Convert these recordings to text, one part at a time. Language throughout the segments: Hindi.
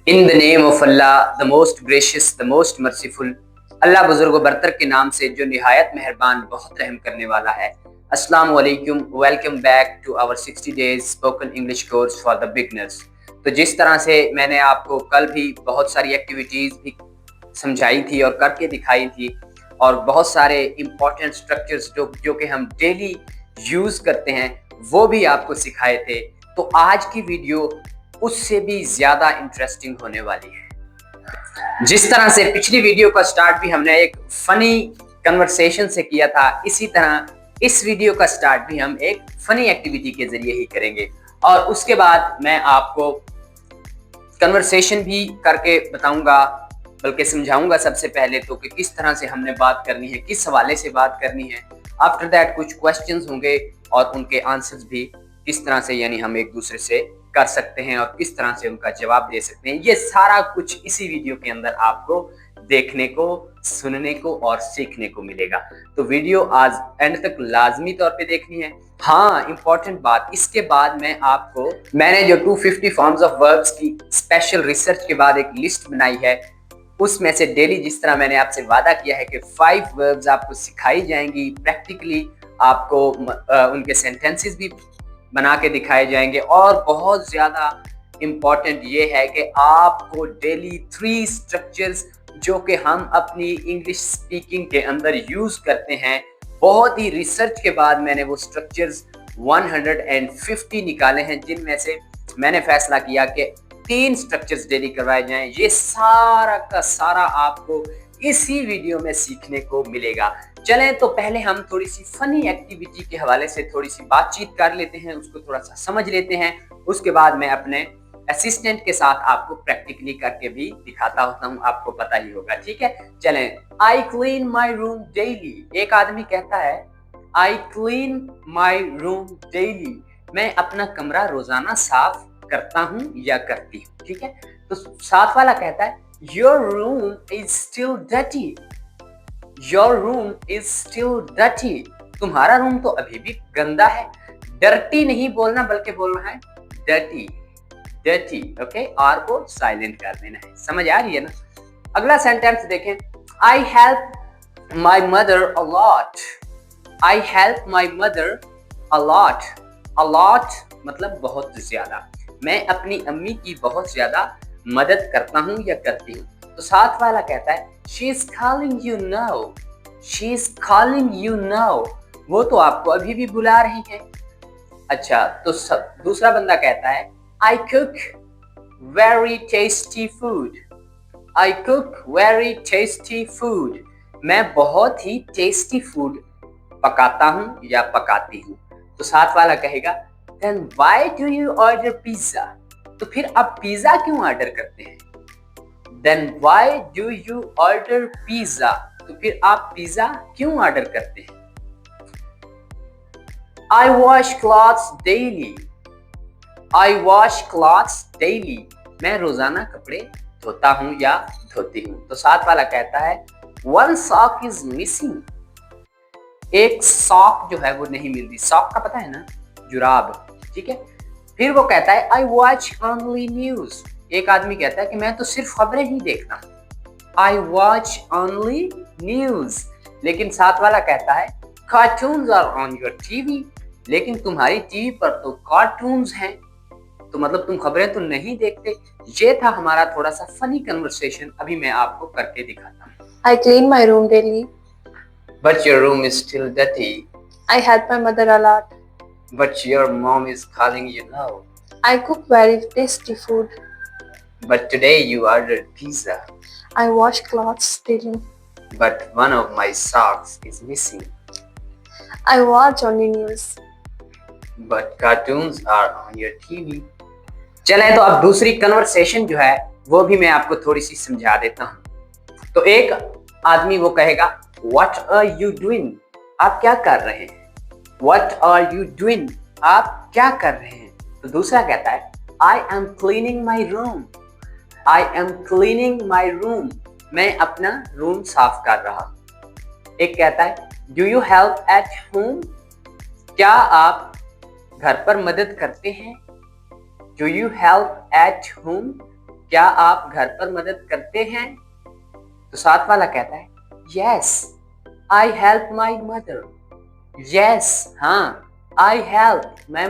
In the name of Allah the most gracious the most merciful. अल्लाह बुजुर्ग बरतर के नाम से जो निहायत मेहरबान बहुत रहम करने वाला है। अस्सलाम वालेकुम, welcome back to our 60 days spoken English course for the beginners. तो जिस तरह से मैंने आपको कल भी बहुत सारी एक्टिविटीज़ भी समझाई थी और करके दिखाई थी और बहुत सारे इम्पोर्टेंट स्ट्रक्चर्स जो कि हम डेली यूज़ करते हैं वो भी आपको सिखाए थे। तो आज की वीडियो उससे भी ज़्यादा इंटरेस्टिंग होने वाली है। जिस तरह से पिछली वीडियो का स्टार्ट भी हमने एक फनी कन्वर्सेशन से किया था, इसी तरह इस वीडियो का स्टार्ट भी हम एक फनी एक्टिविटी के जरिए ही करेंगे और उसके बाद मैं आपको कन्वर्सेशन भी करके बताऊंगा, बल्कि समझाऊंगा सबसे पहले तो कि किस तरह से हमने बात करनी है, किस हवाले से बात करनी है। आफ्टर दैट कुछ क्वेश्चंस होंगे और उनके आंसर्स भी किस तरह से यानी हम एक दूसरे से कर सकते हैं और किस तरह से उनका जवाब दे सकते हैं। ये सारा कुछ इसी वीडियो के अंदर आपको देखने को, सुनने को और सीखने को मिलेगा। तो वीडियो आज एंड तक लाजमी तौर पे देखनी है। हाँ, इंपॉर्टेंट बात, इसके बाद मैंने जो 250 फॉर्म्स ऑफ वर्ब्स की स्पेशल रिसर्च के बाद एक लिस्ट बनाई है, उसमें से डेली जिस तरह मैंने आपसे वादा किया है कि 5 वर्ब्स आपको सिखाई जाएंगी, प्रैक्टिकली आपको उनके सेंटेंसेस भी बना के दिखाए जाएंगे और बहुत ज़्यादा इम्पॉर्टेंट ये है कि आपको डेली 3 स्ट्रक्चर्स जो कि हम अपनी इंग्लिश स्पीकिंग के अंदर यूज़ करते हैं, बहुत ही रिसर्च के बाद मैंने वो स्ट्रक्चर्स 150 निकाले हैं, जिनमें से मैंने फैसला किया कि 3 स्ट्रक्चर्स डेली करवाए जाएं। ये सारा का सारा आपको इसी वीडियो में सीखने को मिलेगा। चलें तो पहले हम थोड़ी सी फनी एक्टिविटी के हवाले से थोड़ी सी बातचीत कर लेते हैं, उसको थोड़ा सा समझ लेते हैं। उसके बाद मैं अपने असिस्टेंट के साथ आपको प्रैक्टिकली करके भी दिखाता होता हूँ, आपको पता ही होगा। ठीक है, चलें। I clean my room daily. एक आदमी कहता है I clean my room daily, मैं अपना कमरा रोजाना साफ करता हूँ या करती हूँ। ठीक है, तो साथ वाला कहता है your room is still dirty. Your room is still dirty, तुम्हारा रूम तो अभी भी गंदा है। डर्टी नहीं बोलना बल्कि बोलना है डर्टी। डर्टी, ओके, आर को साइलेंट कर देना है। समझ आ रही है ना? अगला सेंटेंस देखें। I help my mother a lot. I help my mother a lot. A lot मतलब बहुत ज्यादा। मैं अपनी अम्मी की बहुत ज्यादा मदद करता हूँ या करती हूँ। तो साथ वाला कहता है she is calling you now. She is calling you now, वो तो आपको अभी भी बुला रही है। अच्छा, तो दूसरा बंदा कहता है I cook very tasty food. I cook very tasty food, मैं बहुत ही टेस्टी फूड पकाता हूँ या पकाती हूँ। तो साथ वाला कहेगा then why do you order pizza. तो फिर आप पिज्जा क्यों ऑर्डर करते हैं? Then why do you order pizza, तो फिर आप पिज्जा क्यों ऑर्डर करते हैं? I wash clothes daily. I wash clothes daily, मैं रोजाना कपड़े धोता हूँ या धोती हूँ। तो साथ वाला कहता है वन सॉक इज मिसिंग। एक सॉक जो है वो नहीं मिलती। सॉक का पता है ना, जुराब। ठीक है, फिर वो कहता है आई वॉच ओनली न्यूज। एक आदमी कहता है कि मैं तो सिर्फ खबरें ही देखता हूँ। आई वॉच ओनली न्यूज, लेकिन साथ वाला कहता है cartoons are on your TV. लेकिन तुम्हारी टीवी पर तो कार्टून्स हैं, तो मतलब तुम खबरें तो नहीं देखते। ये था हमारा थोड़ा सा फनी कन्वर्सेशन। अभी मैं आपको करके दिखाता हूँ। I clean my room daily. But your room is still dirty. I help my mother a lot. But your mom is calling you now. I cook very tasty food. But today you ordered pizza. I wash clothes daily. But one of my socks is missing. I watch only news. But cartoons are on your TV. चलें तो अब दूसरी कन्वर्सेशन जो है वो भी मैं आपको थोड़ी सी समझा देता हूँ। तो एक आदमी वो कहेगा What are you doing? आप क्या कर रहे हैं? What are you doing? आप क्या कर रहे हैं? तो दूसरा कहता है I am cleaning my room. I am cleaning my room. मैं अपना रूम साफ कर रहा हूँ। एक कहता है Do you help at home? क्या आप घर पर मदद करते हैं? Do you help at home? क्या आप घर पर मदद करते हैं? तो साथ वाला कहता है yes I help my mother. Yes, हाँ, आई हेल्प, मैं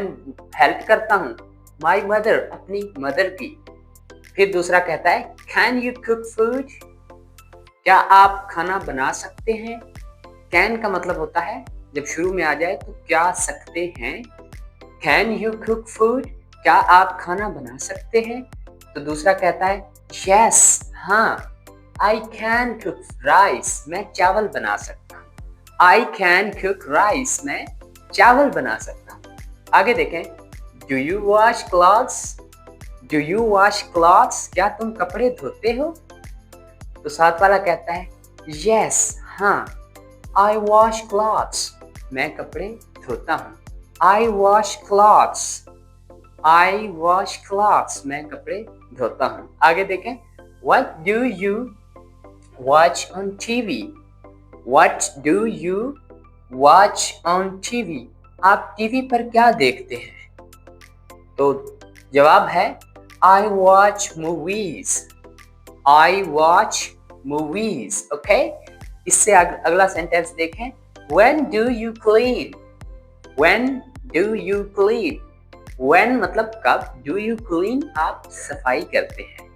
हेल्प करता हूँ, माई मदर, अपनी मदर की। फिर दूसरा कहता है कैन यू कुक फूड? क्या आप खाना बना सकते हैं? कैन का मतलब होता है जब शुरू में आ जाए तो क्या सकते हैं। Can you cook food? क्या आप खाना बना सकते हैं? तो दूसरा कहता है यस, हाँ, आई कैन कुक राइस, मैं चावल बना सकता हूँ। आई कैन कुक राइस, मैं चावल बना सकता हूँ। आगे देखें, do you wash clothes? Do you wash clothes? क्या तुम कपड़े धोते हो? तो साथ वाला कहता है यस, हाँ, आई वॉश क्लॉथ्स, मैं कपड़े धोता हूँ। आई वॉश क्लॉथ्स, आई वॉश क्लॉथ्स, मैं कपड़े धोता हूँ। आगे देखें, what do you watch on TV? What do you watch on TV? आप टीवी पर क्या देखते हैं? तो जवाब है I watch movies. I watch movies. Okay, इससे अगला सेंटेंस देखें, when do you clean? When do you clean? When मतलब कब, डू यू क्लीन आप सफाई करते हैं।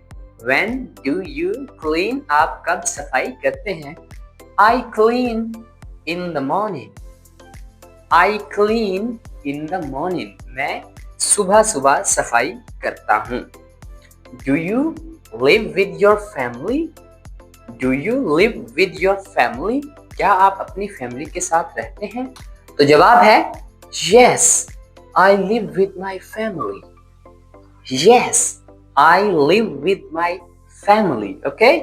व्हेन डू यू क्लीन आप कब सफाई करते हैं। I clean in the morning. I clean in the morning, मैं सुबह सुबह सफाई करता हूँ। Do you live with your family? Do you live with your family? क्या आप अपनी फैमिली के साथ रहते हैं? तो जवाब है yes I live with my family. Yes I live with my family. Okay,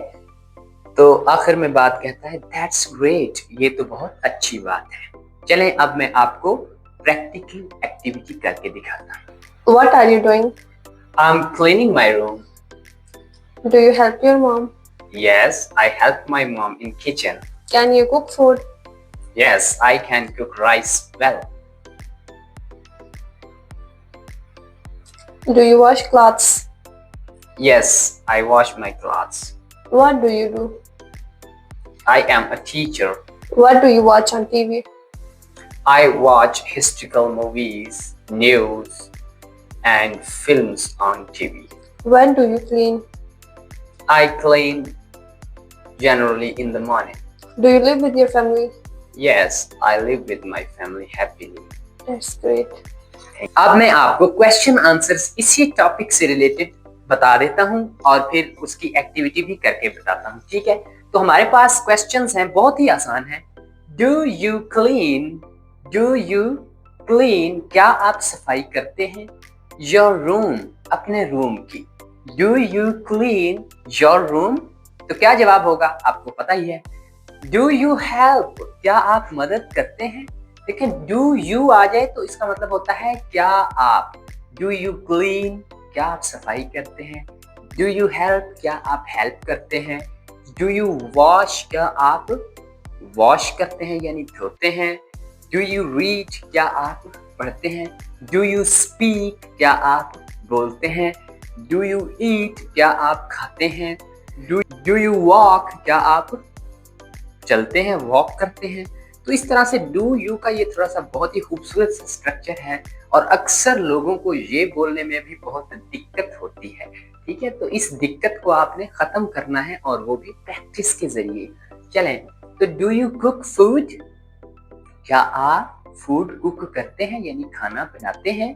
तो आखिर में बात कहता है दैट्स ग्रेट, ये तो बहुत अच्छी बात है। चलें अब मैं आपको प्रैक्टिकल एक्टिविटी करके दिखाता हूँ। What are you doing? I am cleaning my room. Do you help your mom? Yes, I help my mom in kitchen. Can you cook food? Yes, I can cook rice well. Do you wash clothes? Yes, I wash my clothes. What do you do? I am a teacher. What do you watch on TV? I watch historical movies, news, and films on TV. When do you clean? I clean generally in the morning. Do you live with your family? Yes, I live with my family happily. That's great. अब मैं आपको क्वेश्चन आंसर्स इसी टॉपिक से रिलेटेड बता देता हूं और फिर उसकी एक्टिविटी भी करके बताता हूं, ठीक है। तो हमारे पास क्वेश्चंस हैं, बहुत ही आसान है। Do you clean? Do you clean? क्या आप सफाई करते हैं योर रूम? अपने रूम की। Do you clean your room? तो क्या जवाब होगा आपको पता ही है। Do you help? क्या आप मदद करते हैं? देखिए, डू यू आ जाए तो इसका मतलब होता है क्या आप। Do you clean? क्या आप सफाई करते हैं। Do you help? क्या आप हेल्प करते हैं। Do you wash? क्या आप वॉश करते हैं यानी धोते हैं। Do you read? क्या आप पढ़ते हैं। Do you speak? क्या आप बोलते हैं। Do you eat? क्या आप खाते हैं। Do you walk? क्या आप चलते हैं, वॉक करते हैं। तो इस तरह से डू यू का ये थोड़ा सा बहुत ही खूबसूरत सा स्ट्रक्चर है और अक्सर लोगों को ये बोलने में भी बहुत दिक्कत होती है, ठीक है। तो इस दिक्कत को आपने खत्म करना है और वो भी प्रैक्टिस के जरिए। चलें, तो डू यू कुक फूड? क्या आप फूड कुक करते हैं यानी खाना बनाते हैं।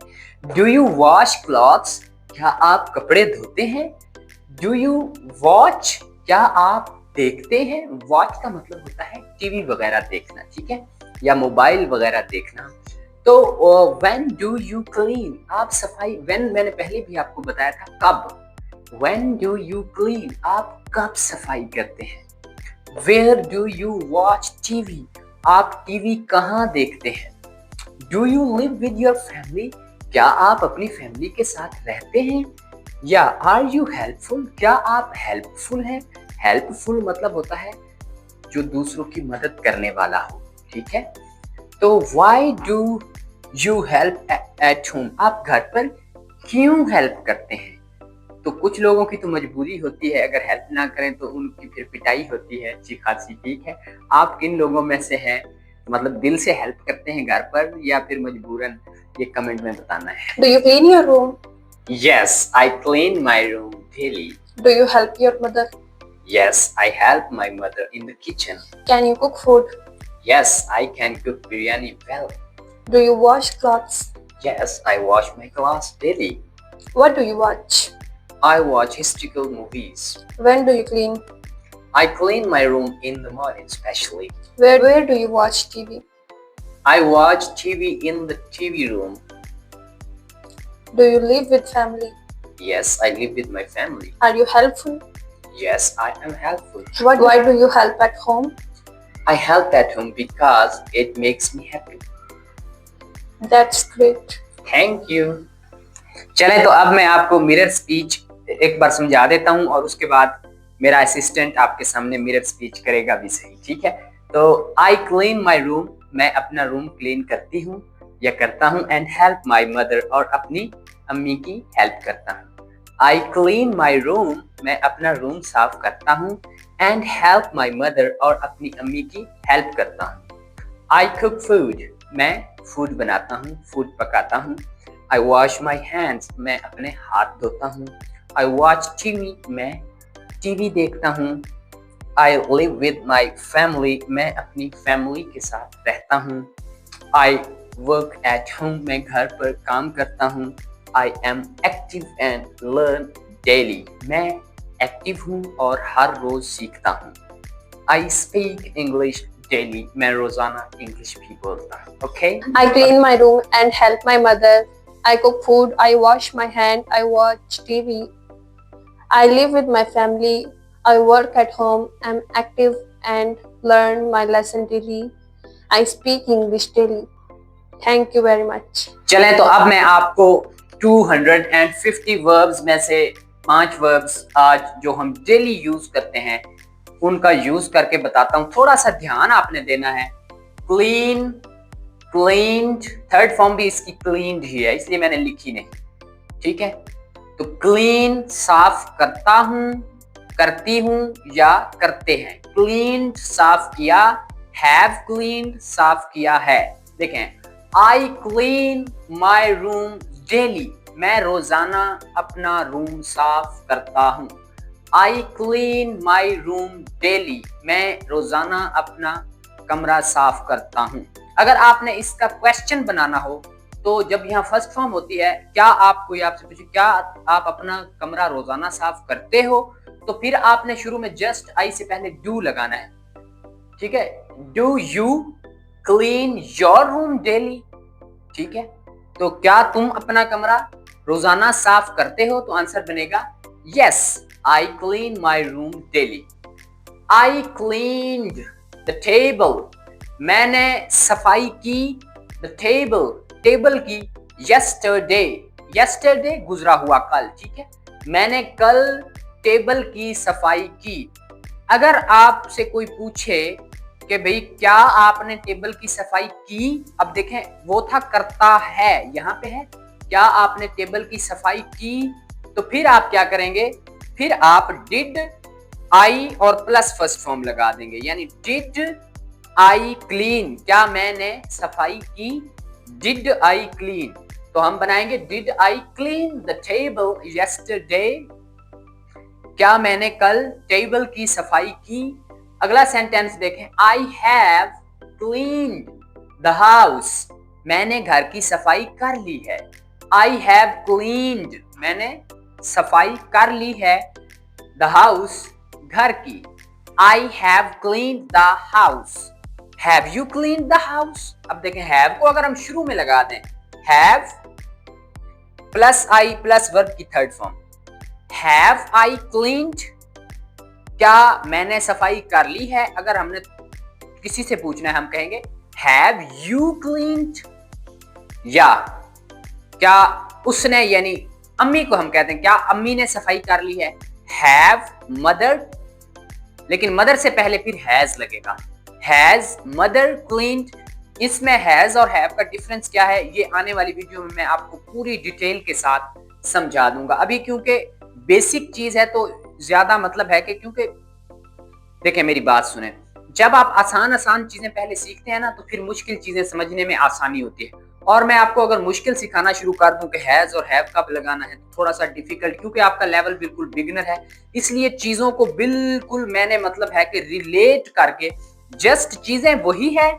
Do you wash clothes? क्या आप कपड़े धोते हैं। Do you watch? क्या आप देखते हैं। वॉच का मतलब होता है टीवी वगैरह देखना, ठीक है, या मोबाइल वगैरह देखना। तो व्हेन डू यू क्लीन? आप सफाई। व्हेन मैंने पहले भी आपको बताया था कब। When do you clean? आप कब सफाई करते हैं। Where do you watch TV? आप टीवी कहाँ देखते हैं। Do you live with your family? क्या आप अपनी फैमिली के साथ रहते हैं। या आर यू हेल्पफुल? क्या आप हेल्पफुल हैं। हेल्पफुल मतलब होता है जो दूसरों की मदद करने वाला हो, ठीक है। तो why do you help at home? आप घर पर क्यों हेल्प करते हैं। तो कुछ लोगों की तो मजबूरी होती है, अगर हेल्प ना करें तो उनकी फिर पिटाई होती है अच्छी खासी, ठीक है। आप किन लोगों में से हैं, मतलब दिल से हेल्प करते हैं घर पर या फिर मजबूरन, ये कमेंट में बताना है। Do you clean your room? Yes, I clean my room daily. Do you help your mother? Yes, I help my mother in the kitchen. Can you cook food? Yes, I can cook biryani well. Do you wash clothes? Yes, I wash my clothes daily. What do you watch? I watch historical movies. When do you clean? I clean my room in the morning especially. Where do you watch TV? I watch TV in the TV room. Do you live with family? Yes, I live with my family. Are you helpful? Yes, I am helpful. Why do you help at home? I help at home because it makes me happy. That's great. Thank you. चले तो अब मैं आपको मिरर स्पीच एक बार समझा देता हूँ और उसके बाद मेरा असिस्टेंट आपके सामने मिरर स्पीच करेगा भी सही, ठीक है। तो आई क्लीन माई रूम, मैं अपना रूम क्लीन करती हूँ या करता हूँ, एंड हेल्प माई मदर, और अपनी अम्मी की हेल्प करता हूँ। आई क्लीन माई रूम, मैं अपना रूम साफ करता हूँ, एंड हेल्प माई मदर, और अपनी अम्मी की हेल्प करता हूँ। आई कुक फूड, मैं फूड बनाता हूँ, फूड पकाता हूँ। आई वॉश माई हैंड्स, मैं अपने हाथ धोता हूँ। आई वॉच टीवी, मैं टीवी देखता हूँ। I live with my family, मैं अपनी फैमिली के साथ रहता हूँ। आई वर्क एट होम, मैं घर पर काम करता हूँ। I am active and learn daily, मैं एक्टिव हूँ और हर रोज सीखता हूँ। आई स्पीक इंग्लिश डेली, मैं रोजाना इंग्लिश भी बोलता हूँ। Okay. I clean my room and help my mother. I cook food. I wash my hand. I watch TV. I live with my family. I work at home. I'm active and learn my lesson daily. I speak English daily. Thank you very much. चलें तो अब मैं आपको 250 वर्ब्स में से 5 वर्ब्स आज जो हम डेली यूज करते हैं उनका यूज करके बताता हूं। थोड़ा सा ध्यान आपने देना है। क्लीन, क्लीन्ड, थर्ड फॉर्म भी इसकी क्लीन्ड ही है, इसलिए मैंने लिखी नहीं, ठीक है। तो क्लीन साफ करता हूं, करती हूं या करते हैं। क्लीन्ड साफ किया, हैव क्लीन्ड साफ किया है। देखें, I clean my room daily, मैं रोजाना अपना रूम साफ करता हूं। I clean my room daily, मैं रोजाना अपना कमरा साफ करता हूं। अगर आपने इसका क्वेश्चन बनाना हो तो जब यहाँ फर्स्ट फॉर्म होती है, क्या आप, कोई आपसे पूछे क्या आप अपना कमरा रोजाना साफ करते हो, तो फिर आपने शुरू में जस्ट आई से पहले डू लगाना है, ठीक है। Do you clean your room daily, ठीक है। तो क्या तुम अपना कमरा रोजाना साफ करते हो, तो आंसर बनेगा yes, I clean my room daily. I cleaned the table, मैंने सफाई की, द टेबल, टेबल की, यस्टरडे, यस्टरडे गुजरा हुआ कल, ठीक है। मैंने कल टेबल की सफाई की। अगर आपसे कोई पूछे कि भाई क्या आपने टेबल की सफाई की, अब देखें वो था करता है, यहाँ पे है क्या आपने टेबल की सफाई की, तो फिर आप क्या करेंगे, फिर आप डिड आई और प्लस फर्स्ट फॉर्म लगा देंगे, यानी डिड आई क्लीन, क्या मैंने सफाई की, डिड आई क्लीन। तो हम बनाएंगे did I clean the table yesterday, क्या मैंने कल टेबल की सफाई की। अगला सेंटेंस देखें, I have cleaned the house, मैंने घर की सफाई कर ली है। आई हैव क्लीन्ड, मैंने सफाई कर ली है, द हाउस, घर की। I have cleaned the house, have you cleaned the house. अब देखें हैव को अगर हम शुरू में लगा दें, have plus I plus verb की third form, have I cleaned, क्या मैंने सफाई कर ली है। अगर हमने किसी से पूछना है हम कहेंगे हैव यू क्लीन्ड, या क्या उसने, यानी अम्मी को हम कहते हैं क्या अम्मी ने सफाई कर ली है, हैव मदर, लेकिन मदर से पहले फिर हैज लगेगा, हैज मदर क्लीन्ड। इसमें हैज और हैव का डिफरेंस क्या है, ये आने वाली वीडियो में मैं आपको पूरी डिटेल के साथ समझा दूंगा। अभी क्योंकि बेसिक चीज है तो ज्यादा मतलब है कि, क्योंकि देखिए मेरी बात सुने, जब आप आसान आसान चीजें पहले सीखते हैं ना तो फिर मुश्किल चीजें समझने में आसानी होती है। और मैं आपको अगर मुश्किल सिखाना शुरू कर दूं कि हैज और हैव कब लगाना है, तो थोड़ा सा डिफिकल्ट, क्योंकि आपका लेवल बिल्कुल बिगिनर है, इसलिए चीजों को बिल्कुल मैंने मतलब है कि रिलेट करके, जस्ट चीजें वही है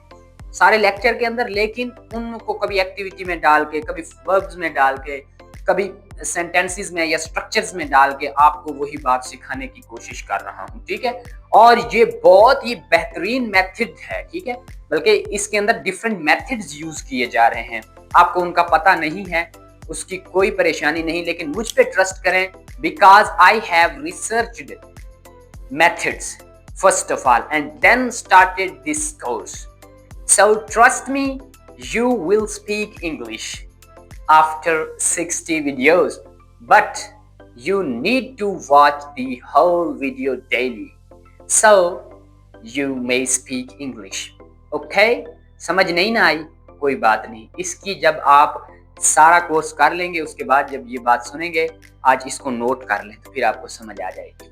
सारे लेक्चर के अंदर, लेकिन उनको कभी एक्टिविटी में डाल के, कभी वर्ब्स में डाल के, कभी सेंटेंसेस में या स्ट्रक्चर्स में डाल के आपको वही बात सिखाने की कोशिश कर रहा हूं, ठीक है। और ये बहुत ही बेहतरीन मेथड है, ठीक है, बल्कि इसके अंदर डिफरेंट मेथड्स यूज किए जा रहे हैं, आपको उनका पता नहीं है उसकी कोई परेशानी नहीं, लेकिन मुझ पे ट्रस्ट करें, because I have researched methods first of all and then started this course. So trust me, you will speak English after 60 videos, but you need to watch the whole video daily so you may speak English. Okay? समझ नहीं ना आई, कोई बात नहीं, इसकी जब आप सारा कोर्स कर लेंगे उसके बाद जब ये बात सुनेंगे, आज इसको नोट कर लें तो फिर आपको समझ आ जाएगी।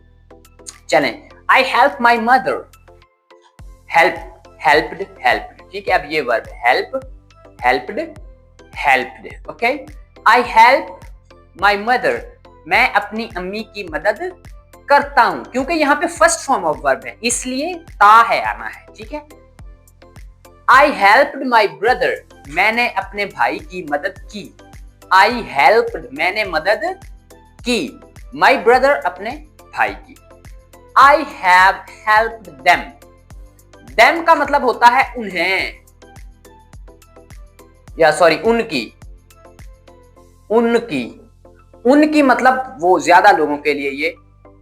चलें, I help my mother, help, helped, helped, ठीक है। अब ये verb help, helped, helped, okay? I help my mother, मैं अपनी अम्मी की मदद करता हूं, क्योंकि यहाँ पे फर्स्ट फॉर्म ऑफ वर्ब है इसलिए ता है आना है, ठीक है। I helped my brother, मैंने अपने भाई की मदद की। I helped, मैंने मदद की। My brother, अपने भाई की। I have helped them, them का मतलब होता है उन्हें, या सॉरी उनकी, उनकी, उनकी मतलब वो ज्यादा लोगों के लिए ये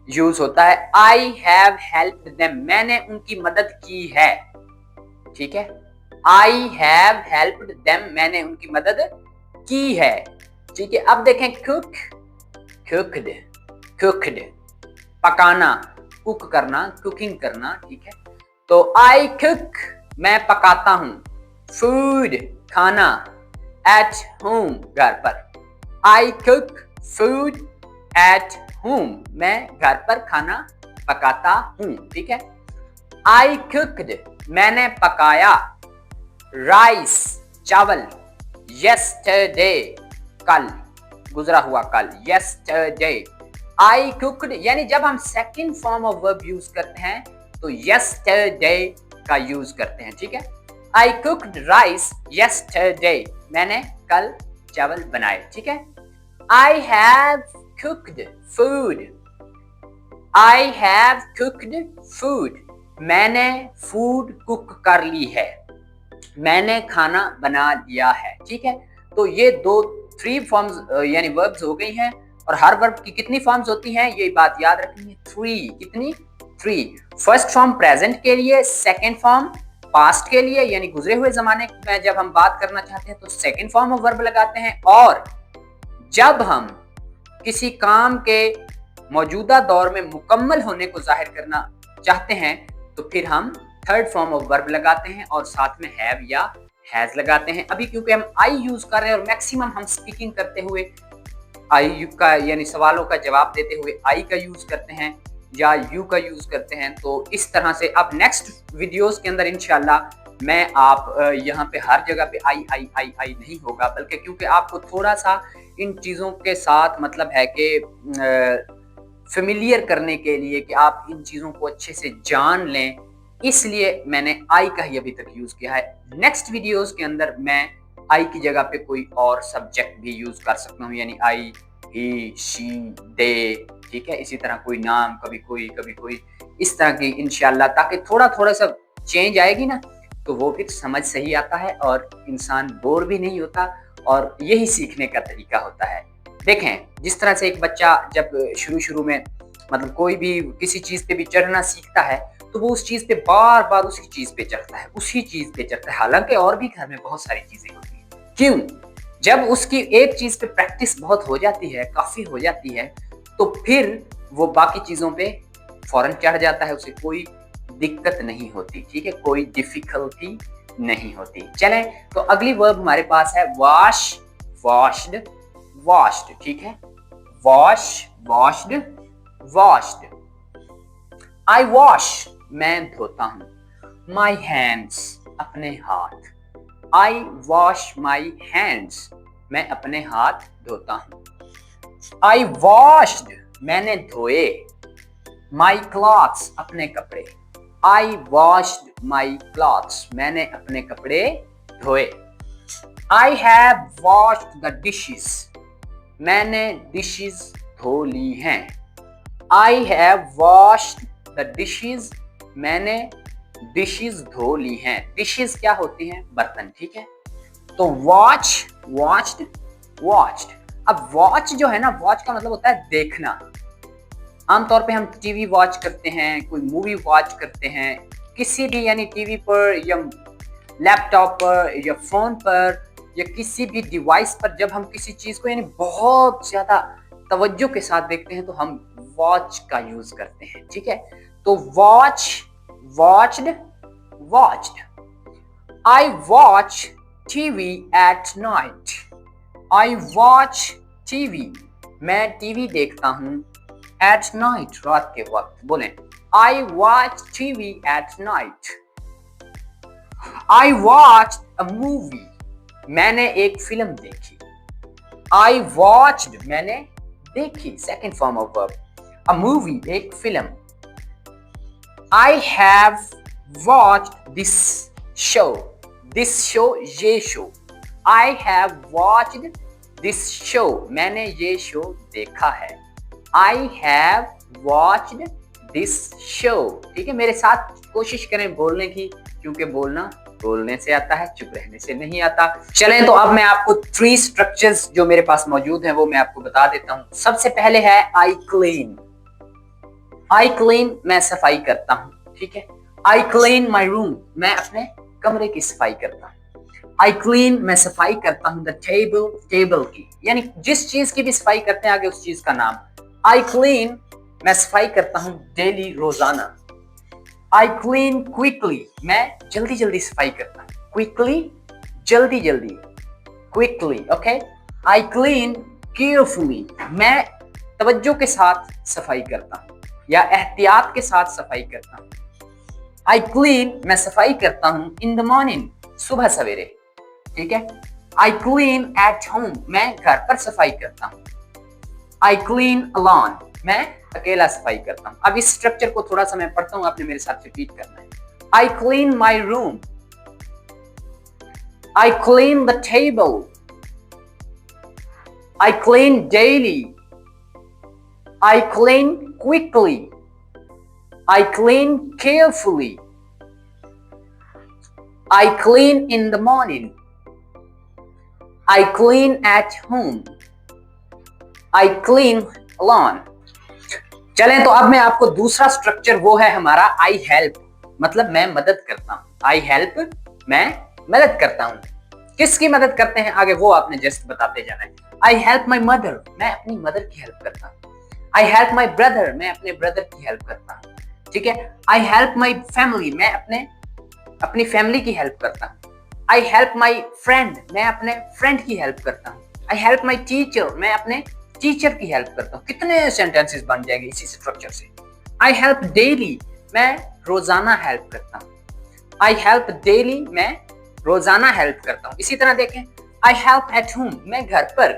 यूज होता है। I have helped them, मैंने उनकी मदद की है, ठीक है। I have helped them, मैंने उनकी मदद की है, ठीक है। अब देखें cook, cooked, cooked, पकाना, कुक करना, कुकिंग करना, ठीक है। तो I cook, मैं पकाता हूं। Food, खाना। At home, घर पर। I cook food at home, मैं घर पर खाना पकाता हूं, ठीक है। I cooked, मैंने पकाया। Rice, चावल। Yesterday, कल, गुजरा हुआ कल। Yesterday, I cooked, यानी जब हम second form of verb use करते हैं तो yesterday का यूज करते हैं, ठीक है। I cooked rice yesterday, मैंने कल चावल बनाए, ठीक है। I have cooked food, I have cooked food, मैंने फूड कुक कर ली है, मैंने खाना बना लिया है, ठीक है। तो ये दो थ्री फॉर्म्स यानी वर्ब्स हो गई हैं, और हर वर्ब की कितनी फॉर्म्स होती हैं ये बात याद रखनी है, थ्री। कितनी? थ्री। फर्स्ट फॉर्म प्रेजेंट के लिए, सेकंड फॉर्म पास्ट के लिए यानी गुजरे हुए जमाने में जब हम बात करना चाहते हैं तो सेकंड फॉर्म ऑफ वर्ब लगाते हैं, और जब हम किसी काम के मौजूदा दौर में मुकम्मल होने को जाहिर करना चाहते हैं तो फिर हम थर्ड फॉर्म ऑफ वर्ब लगाते हैं और साथ में हैव या हैज लगाते हैं। अभी क्योंकि हम आई यूज कर रहे हैं और मैक्सिमम हम स्पीकिंग करते हुए आई का यानी सवालों का जवाब देते हुए आई का यूज करते हैं या यू का यूज करते हैं, तो इस तरह से अब नेक्स्ट वीडियोस के अंदर इंशाल्लाह मैं आप यहाँ पे हर जगह पे आई आई आई आई नहीं होगा, बल्कि क्योंकि आपको थोड़ा सा इन चीज़ों के साथ मतलब है कि फेमिलियर करने के लिए कि आप इन चीज़ों को अच्छे से जान लें, इसलिए मैंने आई का ही अभी तक यूज किया है। नेक्स्ट वीडियोस के अंदर मैं आई की जगह पे कोई और सब्जेक्ट भी यूज कर सकता हूँ, यानी आई, ही, शी, दे, ठीक है। इसी तरह कोई नाम, कभी कोई इस तरह की इंशाल्लाह, ताकि थोड़ा थोड़ा सा चेंज आएगी ना तो वो फिर समझ सही आता है और इंसान बोर भी नहीं होता, और यही सीखने का तरीका होता है। देखें जिस तरह से एक बच्चा जब शुरू में मतलब कोई भी किसी चीज पे भी चढ़ना सीखता है तो वो उस चीज पे बार बार उसी चीज पे चढ़ता है, उसी चीज पे चढ़ता है, हालांकि और भी घर में बहुत सारी चीजें होती हैं। क्यों? जब उसकी एक चीज पे प्रैक्टिस बहुत हो जाती है, काफी हो जाती है, तो फिर वो बाकी चीजों पे फौरन चढ़ जाता है, उसे कोई दिक्कत नहीं होती, ठीक है, कोई डिफिकल्टी नहीं होती। चलें तो अगली वर्ब हमारे पास है वॉश, वॉश्ड, वॉश्ड, ठीक है। Wash, washed, washed. I wash, मैं धोता हूँ। My hands, अपने हाथ। I wash my hands, मैं अपने हाथ धोता हूँ। I washed, मैंने धोए। My clothes, अपने कपड़े। I washed my clothes, मैंने अपने कपड़े धोए। I have washed the dishes, मैंने dishes धो ली हैं। I have washed the dishes, मैंने dishes धो ली हैं। dishes क्या होती हैं? बर्तन, ठीक है। तो watch, watched, watched। अब watch जो है ना, watch का मतलब होता है देखना। आमतौर पे हम टीवी वॉच करते हैं, कोई मूवी वॉच करते हैं, किसी भी यानी टीवी पर या लैपटॉप पर या फोन पर या किसी भी डिवाइस पर जब हम किसी चीज को यानी बहुत ज्यादा तवज्जो के साथ देखते हैं तो हम वॉच का यूज करते हैं, ठीक है। तो watch, watched, watched. I watch TV at night. I watch TV, मैं टीवी देखता हूँ। एट नाइट, रात के वक्त। बोलें, I watch TV at night. I watch a movie, मैंने एक फिल्म देखी। आई वॉच्ड, मैंने देखी, second form of verb. A movie, एक फिल्म। I have watched this show. This show, ये show. I have watched this show, मैंने ये शो देखा है। आई हैव वॉच्ड दिस शो, ठीक है। मेरे साथ कोशिश करें बोलने की, क्योंकि बोलना बोलने से आता है, चुप रहने से नहीं आता। चलें तो अब मैं आपको 3 स्ट्रक्चर्स जो मेरे पास मौजूद हैं वो मैं आपको बता देता हूं। सबसे पहले है आई क्लीन। आई क्लीन, मैं सफाई करता हूं, ठीक है। आई क्लीन माई रूम, मैं अपने कमरे की सफाई करता हूं। आई क्लीन, मैं सफाई करता हूं द टेबल, टेबल की, यानी जिस चीज की भी सफाई करते हैं आगे उस चीज का नाम। आई क्लीन, मैं सफाई करता हूं डेली, रोजाना। आई क्लीन क्विकली, मैं जल्दी जल्दी सफाई करता हूं। क्विकली, जल्दी जल्दी, quickly, okay. I clean carefully, मैं तवज्जो के साथ सफाई करता हूं या एहतियात के साथ सफाई करता हूं। आई क्लीन, मैं सफाई करता हूं इन द मॉर्निंग, सुबह सवेरे, ठीक है। आई क्लीन एट होम, मैं घर पर सफाई करता हूं। आई क्लीन अलोन, मैं अकेला सफाई करता हूं। अब इस स्ट्रक्चर को थोड़ा सा मैं पढ़ता हूं, आपने मेरे साथ रिपीट करना है। I clean my room. I clean the table. I clean daily. I clean quickly. I clean carefully. I clean in the morning. I clean at home. I clean alone. चलें तो अब मैं आपको दूसरा स्ट्रक्चर, वो है हमारा आई हेल्प, मतलब मैं मदद करता हूँ। आई हेल्प, मैं मदद करता हूँ। किसकी मदद करते हैं आगे वो आपने जस्ट बताते जाना है। आई हेल्प माई मदर, मैं अपनी मदर की हेल्प करता हूँ। आई हेल्प माई ब्रदर, मैं अपने ब्रदर की हेल्प करता हूँ, ठीक है। आई हेल्प माई फैमिली, मैं अपनी फैमिली की हेल्प करता हूँ। आई हेल्प माई फ्रेंड, मैं अपने फ्रेंड की हेल्प करता हूँ। आई हेल्प माई टीचर, मैं अपने टीचर की हेल्प करता हूँ। कितने सेंटेंसेस बन जाएंगे इसी स्ट्रक्चर से। आई हेल्प डेली, मैं रोजाना हेल्प करता हूँ। आई हेल्प डेली, मैं रोजाना हेल्प करता हूँ। इसी तरह देखें, आई हेल्प एट होम, मैं घर पर,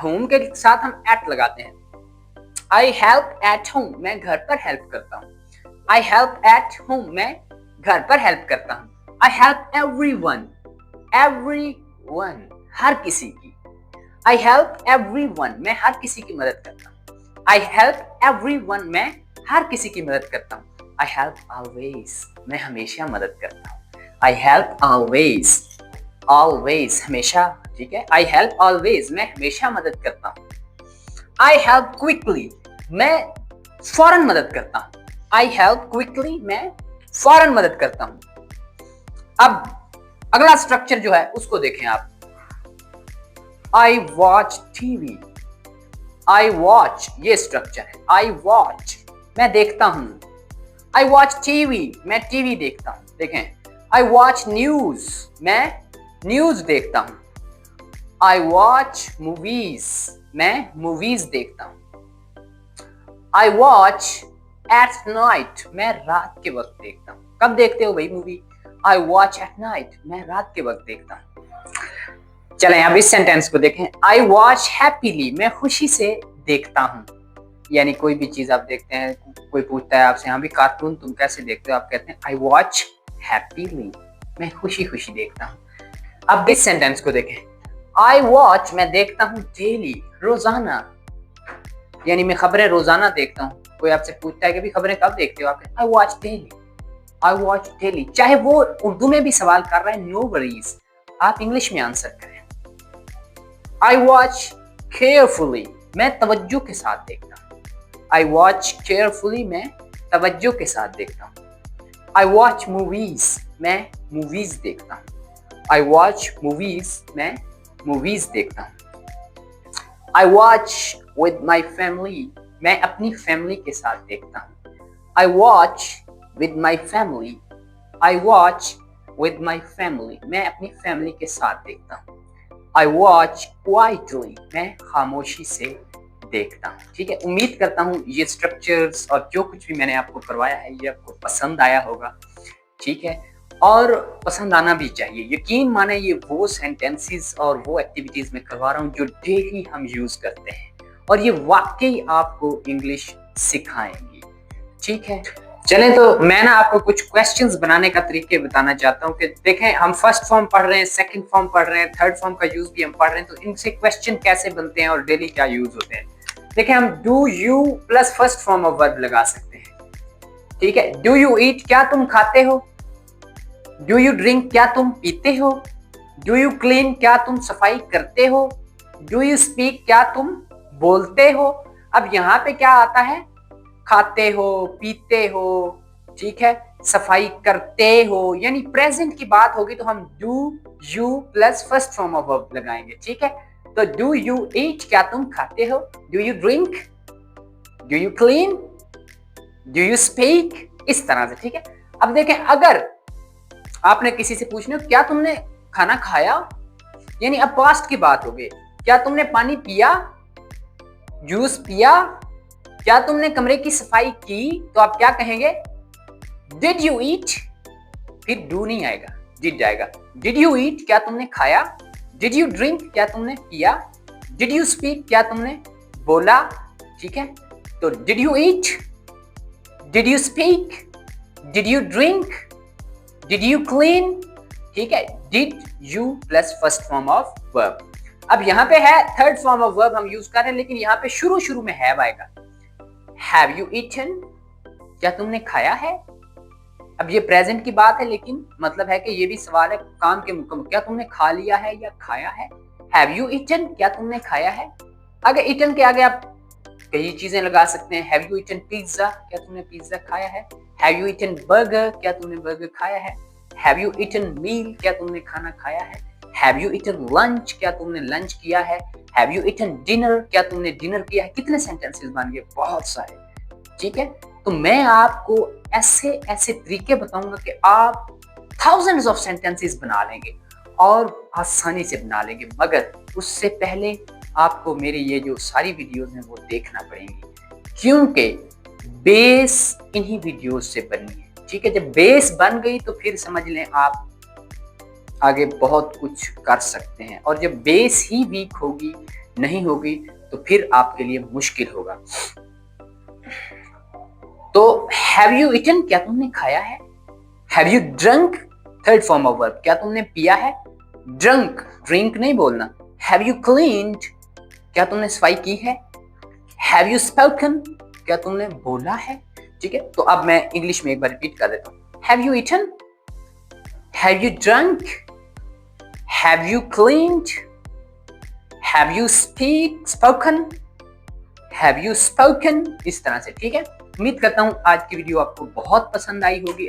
होम के साथ हम एट लगाते हैं। आई हेल्प एट होम, मैं घर पर हेल्प करता हूँ। आई हेल्प एट होम, मैं घर पर हेल्प करता हूँ। I help everyone, everyone, हर किसी की। I help everyone, मैं हर किसी की मदद करता हूँ। I help everyone, मैं हर किसी की मदद करता हूँ। I help always, मैं हमेशा मदद करता हूँ। I help always, always, हमेशा, ठीक है। I help always, मैं हमेशा मदद करता हूँ। I help quickly, मैं फौरन मदद करता हूँ। I help quickly, मैं फौरन मदद करता हूँ। अब अगला स्ट्रक्चर जो है उसको देखें आप। आई वॉच टीवी। आई वॉच, ये स्ट्रक्चर है। आई वॉच, मैं देखता हूं। आई वॉच टीवी, मैं टीवी देखता हूं। देखें, आई वॉच न्यूज, मैं न्यूज देखता हूं। आई वॉच मूवीज, मैं मूवीज देखता हूं। आई वॉच एट नाइट, मैं रात के वक्त देखता हूँ। कब देखते हो भाई movie? I watch at night, मैं रात के वक्त देखता हूँ। चलें अब इस सेंटेंस को देखें। आई वॉच हैप्पीली, मैं खुशी से देखता हूँ। यानी कोई भी चीज आप देखते हैं, कोई पूछता है आपसे, हाँ भी कार्टून तुम कैसे देखते हो, आप कहते हैं आई वॉच हैप्पीली, मैं खुशी खुशी देखता हूँ। अब इस सेंटेंस को देखें। आई वॉच, मैं देखता हूँ डेली, रोजाना, यानी मैं खबरें रोजाना देखता हूँ। कोई आपसे पूछता है कि भी खबरें कब देखते हो, आप I watch daily, I watch daily. चाहे वो उर्दू में भी सवाल कर रहा है, नो वरीज, आप इंग्लिश में आंसर करें। आई वॉच केयरफुली, मैं तवज्जो के साथ देखता हूँ। आई वॉच केयरफुली, मैं तवज्जो के साथ देखता हूँ। आई वॉच मूवीज, मैं मूवीज देखता हूँ। आई वॉच मूवीज, मैं मूवीज देखता हूँ। I watch with my family, मैं अपनी फैमिली के साथ देखता हूँ। I watch with my family, I watch with my family, मैं अपनी फैमिली के साथ देखता हूँ। आई वॉच क्वाइटली, मैं खामोशी से देखता हूँ। ठीक है, उम्मीद करता हूँ ये स्ट्रक्चर्स और जो कुछ भी मैंने आपको करवाया है ये आपको पसंद आया होगा। ठीक है, और पसंद आना भी चाहिए। यकीन माने ये वो सेंटेंसेस और वो एक्टिविटीज मैं करवा रहा हूँ जो डेली हम यूज करते हैं और ये वाकई आपको इंग्लिश सिखाएंगी। ठीक है, चलें तो मैं ना आपको कुछ क्वेश्चंस बनाने का तरीके बताना चाहता हूँ कि देखें हम फर्स्ट फॉर्म पढ़ रहे हैं, सेकंड फॉर्म पढ़ रहे हैं, थर्ड फॉर्म का यूज भी हम पढ़ रहे हैं, तो इनसे क्वेश्चन कैसे बनते हैं और डेली क्या यूज होते हैं। देखें हम do you plus first form of verb लगा सकते हैं। ठीक है, डू यू ईट, क्या तुम खाते हो। डू यू ड्रिंक, क्या तुम पीते हो। डू यू क्लीन, क्या तुम सफाई करते हो। डू यू स्पीक, क्या तुम बोलते हो। अब यहाँ पे क्या आता है, खाते हो, पीते हो, ठीक है, सफाई करते हो, यानी प्रेजेंट की बात होगी तो हम do you plus first form of verb लगाएंगे। ठीक है, तो डू यू ईट, क्या तुम खाते हो। Do you drink, do you clean, do you speak, इस तरह से। ठीक है, अब देखें अगर आपने किसी से पूछना क्या तुमने खाना खाया, यानी अब पास्ट की बात होगी, क्या तुमने पानी पिया, जूस पिया, क्या तुमने कमरे की सफाई की, तो आप क्या कहेंगे, डिड यू ईट, फिर डू नहीं आएगा, डिड जाएगा। डिड यू ईट, क्या तुमने खाया। डिड यू ड्रिंक, क्या तुमने पिया। डिड यू स्पीक, क्या तुमने बोला। ठीक है, तो did you eat, did you speak, did you drink, did you clean. ठीक है, did you plus first form of verb. अब यहाँ पे है थर्ड फॉर्म ऑफ वर्ब हम यूज कर रहे हैं, लेकिन यहाँ पे शुरू में हैव आएगा। हैव यू ईटन, क्या तुमने खाया है। अब ये प्रेजेंट की बात है, लेकिन मतलब है कि ये भी सवाल है काम के मुकम्मल, क्या तुमने खा लिया है या खाया है। हैव यू ईटन, क्या तुमने खाया है। अगर ईटन के आगे आप कई चीजें लगा सकते हैं। हैव यू ईटन पिज्जा, क्या तुमने पिज्जा खाया है। हैव यू ईटन बर्गर, क्या तुमने बर्गर खाया है। हैव यू ईटन मील, क्या तुमने खाना खाया है। हैव यू ईटन लंच, क्या तुमने लंच किया है। हैव यू ईटन डिनर, क्या तुमने डिनर किया है। कितने सेंटेंसेस बन गए, बहुत सारे। ठीक है, तो मैं आपको ऐसे ऐसे तरीके बताऊंगा कि आप थाउजेंड्स ऑफ सेंटेंसेस बना लेंगे और आसानी से बना लेंगे, मगर उससे पहले आपको मेरी ये जो सारी वीडियोस हैं वो देखना पड़ेंगी, क्योंकि बेस इन्हीं वीडियोस से बनी है। ठीक है, जब बेस बन गई तो फिर समझ लें आप आगे बहुत कुछ कर सकते हैं, और जब बेस ही वीक होगी, नहीं होगी, तो फिर आपके लिए मुश्किल होगा। तो हैव यू ईटन, क्या तुमने खाया है। Have you drunk, third form of verb, क्या तुमने पिया है। ड्रंक, ड्रिंक नहीं बोलना। हैव यू क्लीन्ड, क्या तुमने सफाई की है। हैव यू स्पोकन, क्या तुमने बोला है। ठीक है, तो अब मैं इंग्लिश में एक बार रिपीट कर देता हूँ। Have you eaten, have you drunk, have you cleaned, have you spoken, have you spoken, इस तरह से। ठीक है, उम्मीद करता हूँ आज की वीडियो आपको बहुत पसंद आई होगी।